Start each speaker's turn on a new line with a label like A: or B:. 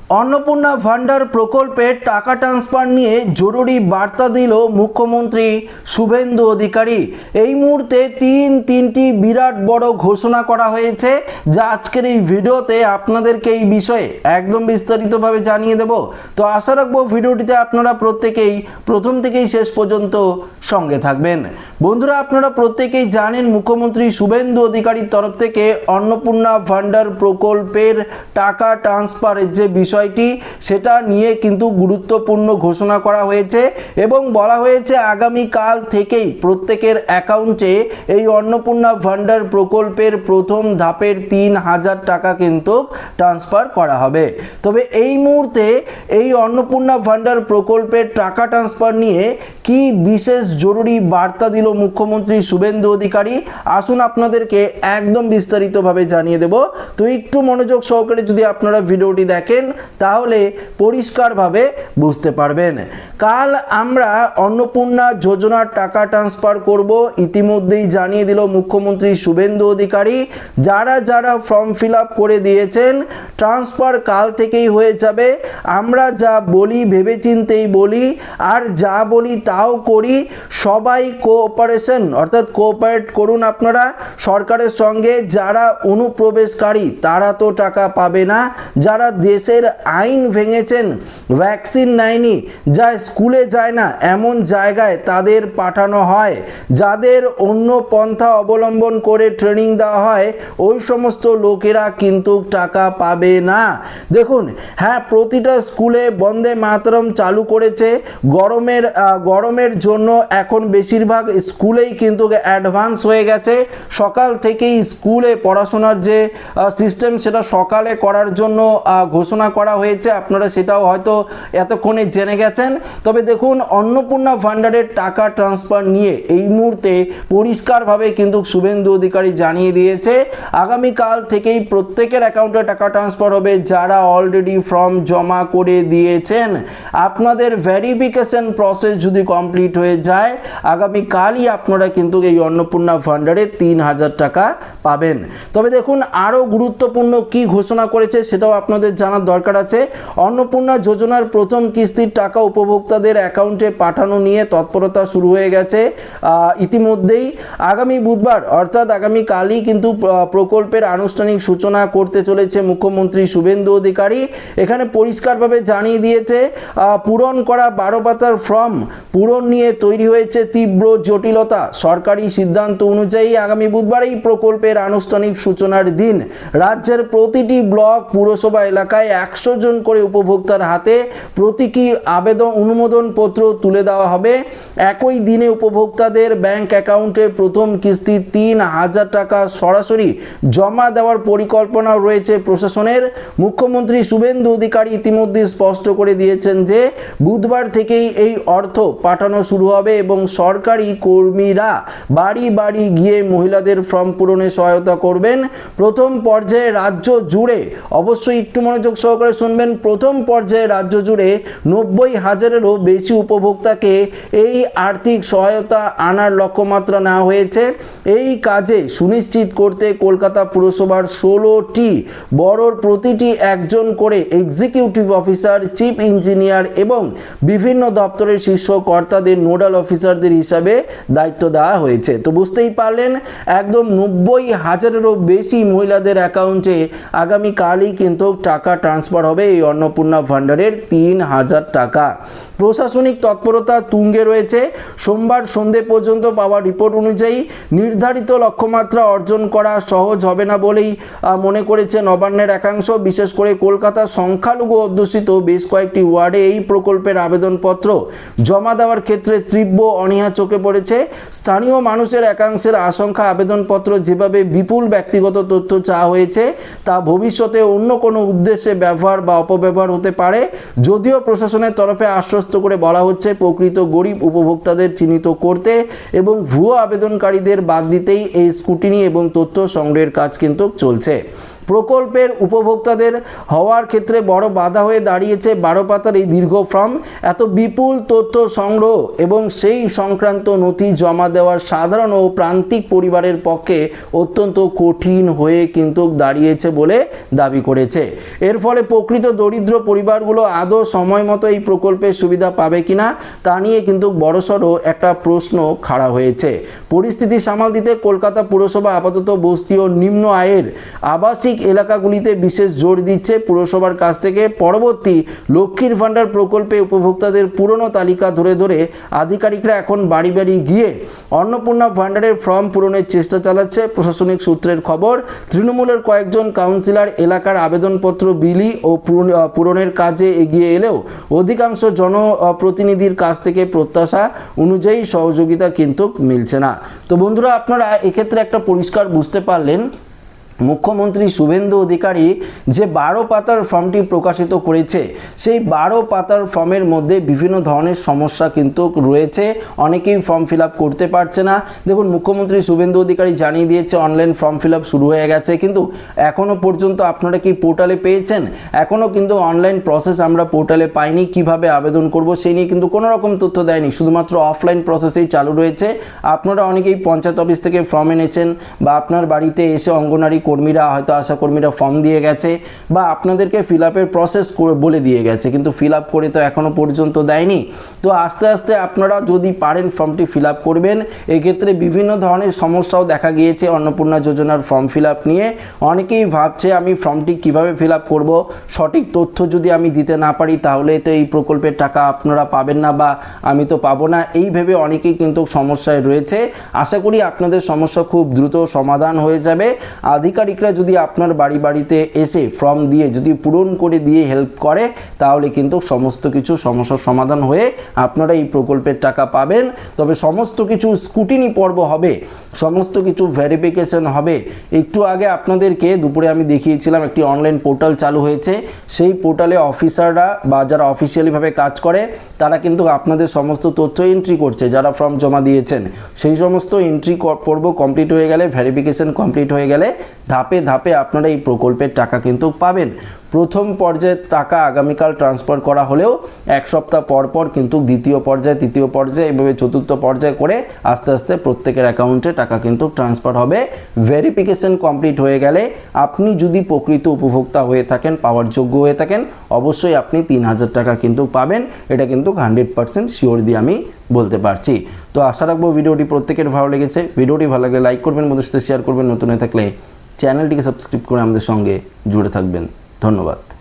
A: अन्नपूर्णा भांडार प्रकल्पेर टाका ट्रांसफार निये जरूरी बार्ता दिल मुख्यमंत्री शुभेंदु अधिकारी। এই মুহূর্তে তিনটি বিরাট বড় ঘোষণা করা হয়েছে, যা আজকের এই ভিডিওতে আপনাদেরকে এই বিষয়ে একদম বিস্তারিতভাবে জানিয়ে দেব। তো আশা রাখবো ভিডিওটিতে আপনারা প্রত্যেকেই প্রথম থেকেই শেষ পর্যন্ত সঙ্গে থাকবেন। বন্ধুরা, আপনারা প্রত্যেকেই জানেন মুখ্যমন্ত্রী শুভেন্দু অধিকারীর তরফ থেকে অন্নপূর্ণা ভান্ডার প্রকল্পের টাকা ট্রান্সফারের যে বিষয়টি সেটা নিয়ে কিন্তু গুরুত্বপূর্ণ ঘোষণা করা হয়েছে এবং বলা হয়েছে আগামী কাল থেকেই প্রত্যেকের অ্যাকাউন্টে এই অন্নপূর্ণা ভান্ডার প্রকল্পের প্রথম ধাপের ৩,০০০ টাকা কিন্তু ট্রান্সফার করা হবে। তবে এই মুহূর্তে এই অন্নপূর্ণা ভান্ডার প্রকল্পের টাকা ট্রান্সফার নিয়ে কি বিশেষ জরুরি বার্তা দিল মুখ্যমন্ত্রী শুভেন্দু অধিকারী, আসুন আপনাদেরকে একদম বিস্তারিতভাবে জানিয়ে দেব। তো একটু মনোযোগ সহকারে যদি আপনারা ভিডিওটি দেখেন তাহলে পরিষ্কারভাবে বুঝতে পারবেন। কাল আমরা অন্নপূর্ণা যোজনার টাকা ট্রান্সফার করব, ইতিমধ্যেই জানিয়ে দিল মুখ্যমন্ত্রী শুভেন্দু অধিকারী। যারা ফর্ম ফিল আপ করে দিয়েছেন ট্রান্সফার কাল থেকেই হয়ে যাবে। আমরা যা বলি ভেবেচিন্তেই বলি, আর যা বলি তাও করি। সবাই কোঅপারেশন অর্থাৎ কোঅপারেট করুন আপনারা সরকারের সঙ্গে। যারা অনুপ্রবেশকারী তারা তো টাকা পাবে না, যারা দেশের আইন ভেঙেছেন, ভ্যাকসিন নেয়নি, যা স্কুলে যায় না এমন জায়গায় তাদের পাঠানো হয়, যাদের অন্য পন্থা অবলম্বন করে ট্রেনিং দেওয়া হয় ওই সমস্ত লোকেরা কিন্তু টাকা পাবে না। দেখুন, হ্যাঁ, প্রতিটা স্কুলে বন্দে মাতরম চালু করেছে। গরমের জন্য এখন বেশিরভাগ স্কুলেই কিন্তু অ্যাডভান্স হয়ে গেছে। সকাল থেকেই স্কুলে পড়াশোনার যে সিস্টেম সেটা সকালে করার জন্য ঘোষণা করা হয়েছে। আপনারা সেটাও হয়তো এতক্ষণে জেনে গেছেন। তবে দেখুন, অন্নপূর্ণা ভান্ডারের টাকা ট্রান্সফার নিয়ে এই মুহূর্তে পরিষ্কারভাবে কিন্তু শুভেন্দু অধিকারী জানিয়ে দিয়েছে আগামীকাল থেকেই প্রত্যেকের অ্যাকাউন্টে টাকা ট্রান্সফার হবে। যারা অলরেডি ফর্ম জমা করে দিয়েছেন, আপনাদের ভেরিফিকেশন প্রসেস যদি কমপ্লিট হয়ে যায় আগামীকালই আপনারা কিন্তু এই অন্নপূর্ণা ভান্ডারে ৩,০০০ টাকা পাবেন। তবে দেখুন, আরও গুরুত্বপূর্ণ কি ঘোষণা করেছে সেটাও আপনাদের জানার দরকার আছে। অন্নপূর্ণা যোজনার প্রথম কিস্তির টাকা উপভোক্তাদের অ্যাকাউন্টে পাঠানো নিয়ে তৎপরতা শুরু হয়ে গেছে ইতিমধ্যেই। আগামী বুধবার অর্থাৎ আগামীকালই কিন্তু প্রকল্পের আনুষ্ঠানিক সূচনা করতে চলেছে মুখ্যমন্ত্রী শুভেন্দু অধিকারী। এখানে পরিষ্কারভাবে জানিয়ে দিয়েছে পূরণ করা ১২ পাতার ফর্ম পূরণ নিয়ে তৈরি হয়েছে তীব্র জটিলতা। সরকারি সিদ্ধান্ত অনুযায়ী আগামী বুধবার এই প্রকল্পের আনুষ্ঠানিক সূচনার দিন রাজ্যের প্রতিটি ব্লক পুরসভা এলাকায় ১০০ জন করে উপভোক্তার হাতে প্রতীকী অনুমোদন পত্র তুলে দেওয়া হবে। একই দিনে উপভোক্তাদের ব্যাংক অ্যাকাউন্টে প্রথম কিস্তি ৩,০০০ টাকা সরাসরি জমা দেওয়ার পরিকল্পনা রয়েছে প্রশাসনের। মুখ্যমন্ত্রী শুভেন্দু অধিকারী ইতিমধ্যে স্পষ্ট করে দিয়েছেন যে বুধবার থেকেই এই অর্থ পাঠানো শুরু হবে এবং সরকারি কর্মীরা বাড়ি বাড়ি গিয়ে মহিলাদের ফর্ম পূরণে সহায়তা করবেন। প্রথম পর্যায়ে রাজ্য জুড়ে, অবশ্যই একটু মনোযোগ সহকারে শুনবেন, প্রথম পর্যায়ে রাজ্য জুড়ে ৯০,০০০-এরও বেশি উপভোক্তাকে এই আর্থিক সহায়তা আনার লক্ষ্যমাত্রা নেওয়া হয়েছে। এই কাজে সুনিশ্চিত করতে কলকাতা পুরসভার ১৬টি বড়োর প্রতিটি একজন করে এক্সিকিউটিভ অফিসার, চিফ ইঞ্জিনিয়ার এবং বিভিন্ন দপ্তরের শীর্ষ কর্তাদের নোডাল অফিসারদের হিসাবে দায়িত্ব দেওয়া হয়েছে। তো বুঝতেই পারলেন, একদম ৯০,০০০-এরও বেশি মহিলাদের অ্যাকাউন্টে আগামীকালই কিন্তু টাকা ট্রান্সফার হবে এই অন্নপূর্ণা ভান্ডারের ৩,০০০ টাকা। প্রশাসনিক তৎপরতা তুঙ্গে রয়েছে। সোমবার সন্ধে পর্যন্ত পাওয়া রিপোর্ট অনুযায়ী নির্ধারিত লক্ষ্যমাত্রা অর্জন করা সহজ হবে না বলেই মনে করেছে নবান্নের একাংশ। বিশেষ করে কলকাতার সংখ্যালঘু অধ্যুষিত বেশ কয়েকটি ওয়ার্ডে এই প্রকল্পের আবেদনপত্র জমা দেওয়ার ক্ষেত্রে তীব্র অনীহা চোখে পড়েছে। স্থানীয় মানুষের একাংশের আশঙ্কা, আবেদনপত্র যেভাবে বিপুল ব্যক্তিগত তথ্য চাওয়া হয়েছে তা ভবিষ্যতে অন্য কোনো উদ্দেশ্যে ব্যবহার বা অপব্যবহার হতে পারে। যদিও প্রশাসনের তরফে আশ্বস্ত করে বলা হচ্ছে প্রকৃত গরিব উপভোক্তাদের চিহ্নিত করতে এবং ভুয়ো আবেদনকারীদের বাদ দিতেই এই স্ক্রুটিনি এবং তথ্য সংগ্রহের কাজ কিন্তু চলছে। প্রকল্পের উপভোক্তাদের হওয়ার ক্ষেত্রে বড় বাধা হয়ে দাঁড়িয়েছে 12 পাতার এই দীর্ঘ ফর্ম। এত বিপুল তথ্য সংগ্রহ এবং সেই সংক্রান্ত নথি জমা দেওয়ার সাধারণ ও প্রান্তিক পরিবারের পক্ষে অত্যন্ত কঠিন হয়ে কিন্তু দাঁড়িয়েছে বলে দাবি করেছে। এর ফলে প্রকৃত দরিদ্র পরিবারগুলো আদৌ সময় মতো এই প্রকল্পের সুবিধা পাবে কিনা তা নিয়ে কিন্তু বড়সড় একটা প্রশ্ন খাড়া হয়েছে। পরিস্থিতি সামাল দিতে কলকাতা পুরসভা আপাতত বস্তি ও নিম্ন আয়ের আবাসিক এলাকাগুলিতে বিশেষ জোর দিচ্ছে। পুরসভার কাছ থেকে পরবর্তী লক্ষ্মীর ভাণ্ডার প্রকল্পে উপভোক্তাদের পুরনো তালিকা ধরে ধরে আধিকারিকরা এখন বাড়ি বাড়ি গিয়ে অন্নপূর্ণা ভাণ্ডারের ফর্ম পূরণের চেষ্টা চালাচ্ছে। প্রশাসনিক সূত্রের খবর, তৃণমূলের কয়েকজন কাউন্সিলর এলাকার আবেদনপত্র বিলি ও পূরণের কাজে এগিয়ে এলেও অধিকাংশ জনপ্রতিনিধির কাছ থেকে প্রত্যাশা অনুযায়ী সহযোগিতা কিন্তু মিলছে না। তো বন্ধুরা, আপনারা এক্ষেত্রে একটা পরিষ্কার বুঝতে পারলেন, মুখ্যমন্ত্রী শুভেন্দু অধিকারী যে 12 পাতার ফর্মটি প্রকাশিত করেছে, সেই 12 পাতার ফর্মের মধ্যে বিভিন্ন ধরনের সমস্যা কিন্তু রয়েছে। অনেকেই ফর্ম ফিল আপ করতে পারছে না। দেখুন, মুখ্যমন্ত্রী শুভেন্দু অধিকারী জানিয়ে দিয়েছে অনলাইন ফর্ম ফিল আপ শুরু হয়ে গেছে, কিন্তু এখনও পর্যন্ত আপনারা কি পোর্টালে পেয়েছেন? এখনও কিন্তু অনলাইন প্রসেস আমরা পোর্টালে পাইনি। কিভাবে আবেদন করব সেই নিয়ে কিন্তু কোনো রকম তথ্য দেয়নি, শুধুমাত্র অফলাইন প্রসেসেই চালু রয়েছে। আপনারা অনেকেই পঞ্চায়েত অফিস থেকে ফর্ম এনেছেন, বা আপনার বাড়িতে এসে অঙ্গনওয়াড়ি কর্মীরা, হয়তো আশা কর্মীরা ফর্ম দিয়ে গেছে, বা আপনাদেরকে ফিল আপের প্রসেস বলে দিয়ে গেছে, কিন্তু ফিল আপ করে তো এখনও পর্যন্ত দেয়নি। তো আস্তে আস্তে আপনারা যদি পারেন ফর্মটি ফিল আপ করবেন। এক্ষেত্রে বিভিন্ন ধরনের সমস্যাও দেখা গিয়েছে অন্নপূর্ণা যোজনার ফর্ম ফিল আপ নিয়ে। অনেকেই ভাবছে আমি ফর্মটি কিভাবে ফিল আপ করবো, সঠিক তথ্য যদি আমি দিতে না পারি তাহলে তো এই প্রকল্পের টাকা আপনারা পাবেন না, বা আমি তো পাবো না, এই ভেবে অনেকেই কিন্তু সমস্যায় রয়েছে। আশা করি আপনাদের সমস্যা খুব দ্রুত সমাধান হয়ে যাবে। আধিকারিকরা যদি আপনার বাড়িতে এসে ফর্ম দিয়ে যদি পূরণ করে দিয়ে হেল্প করে, তাহলে কিন্তু সমস্ত কিছু সমস্যার সমাধান হয়ে আপনারা এই প্রকল্পের টাকা পাবেন। তবে সমস্ত কিছু স্ক্রুটিনি পর্ব হবে, সমস্ত কিছু ভেরিফিকেশন হবে। একটু আগে আপনাদেরকে দুপুরে আমি দেখিয়েছিলাম একটি অনলাইন পোর্টাল চালু হয়েছে। সেই পোর্টালে অফিসাররা বা যারা অফিসিয়ালিভাবে কাজ করে তারা কিন্তু আপনাদের সমস্ত তথ্য এন্ট্রি করছে। যারা ফর্ম জমা দিয়েছেন সেই সমস্ত এন্ট্রি পর্ব কমপ্লিট হয়ে গেলে, ভেরিফিকেশন কমপ্লিট হয়ে গেলে ধাপে ধাপে আপনারা এই প্রকল্পের টাকা কিন্তু পাবেন। প্রথম পর্যায়ে টাকা আগামীকাল ট্রান্সফার করা হলেও এক সপ্তাহ পর পর কিন্তু দ্বিতীয় পর্যায়ে, তৃতীয় পর্যায়ে, এভাবে চতুর্থ পর্যায়ে করে আস্তে আস্তে প্রত্যেকের অ্যাকাউন্টে টাকা কিন্তু ট্রান্সফার হবে। ভেরিফিকেশন কমপ্লিট হয়ে গেলে আপনি যদি প্রকৃত উপভোক্তা হয়ে থাকেন, পাওয়ার যোগ্য হয়ে থাকেন, অবশ্যই আপনি 3000 টাকা কিন্তু পাবেন। এটা কিন্তু 100% শিওর দিয়ে আমি বলতে পারছি। তো আশা রাখবো ভিডিওটি প্রত্যেকের ভালো লেগেছে। ভিডিওটি ভালো লাগলে লাইক করবেন, বন্ধুদের সাথে শেয়ার করবেন, নতুন হয়ে থাকলে চ্যানেলটিকে সাবস্ক্রাইব করে আমাদের সঙ্গে জুড়ে থাকবেন। ধন্যবাদ।